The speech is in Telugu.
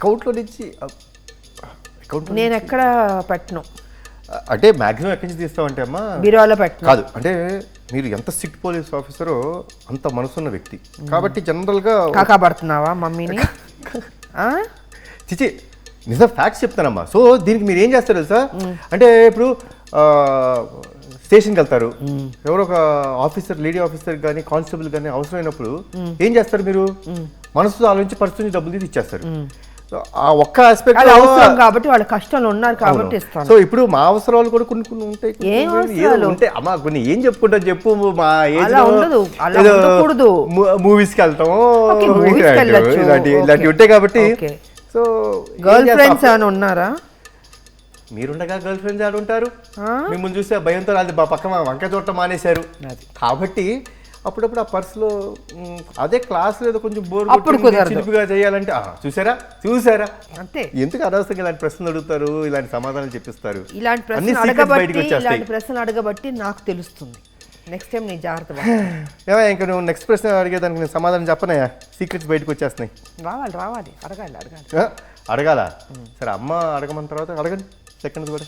అకౌంట్లో నుంచి నేను ఎక్కడ పెట్టను, అంటే మ్యాక్సిమం ఎక్కడి నుంచి తీస్తామంటే అమ్మా బీరువాలో పెట్టను. కాదు, అంటే మీరు ఎంత స్ట్రిక్ట్ పోలీస్ ఆఫీసరో అంత మనసున్న వ్యక్తి కాబట్టి జనరల్గా కాకాబడుతున్నావా మమ్మీని? చిచి నిజం ఫ్యాక్ట్స్ చెప్తానమ్మా. సో దీనికి మీరు ఏం చేస్తారు తెలుసా, అంటే ఇప్పుడు స్టేషన్కి వెళ్తారు, ఎవరో ఒక ఆఫీసర్, లేడీ ఆఫీసర్ కానీ కానిస్టేబుల్ కానీ అవసరమైనప్పుడు ఏం చేస్తారు మీరు, మనసుతో ఆలోచించి పరిస్థితి నుంచి డబ్బులు తీసి ఇచ్చేస్తారు. ఆ ఒక్క ఆస్పెక్ట్ కాబట్టి వాళ్ళ కష్టంలో ఉన్నారు కాబట్టి ఇస్తాను. సో ఇప్పుడు మా అవసరాలు కూడా కొన్ని కొన్ని ఉంటాయి, ఉంటాయి అమ్మా. కొన్ని ఏం చెప్పుకుంటాం చెప్పు, మా ఏజ్ మూవీస్కి వెళ్తాము ఇలాంటివి ఉంటాయి కాబట్టి. సో గర్ల్ ఫ్రెండ్స్ ఏమైనా ఉన్నారా? మీరుండగా గర్ల్ ఫ్రెండ్స్ ఆడు ఉంటారు, మిమ్మల్ని చూస్తే భయంతో అది పక్కన వంక చూడటం మానేశారు కాబట్టి అప్పుడప్పుడు ఆ పర్సులో అదే క్లాస్ లేదు కొంచెం బోర్ చిలిపిగా చేయాలంటే చూసారా చూసారా అంతే. ఎందుకు అనవసరంగా ఇలాంటి ప్రశ్నలు అడుగుతారు, ఇలాంటి సమాధానాలు చెప్పిస్తారు. ఇలాంటి ప్రశ్నలు అడగబట్టి నాకు తెలుస్తుంది. నెక్స్ట్ టైం నేను జాగ్రత్త. ఇంకా నువ్వు నెక్స్ట్ ప్రశ్న అడిగేదానికి నేను సమాధానం చెప్పనయా, సీక్రెట్స్ బయటకు వచ్చేస్తున్నాయి. రావాలి అడగాల. అడగాల సరే, అమ్మ అడగమన్న తర్వాత అడగండి సెకండ్ కూడా.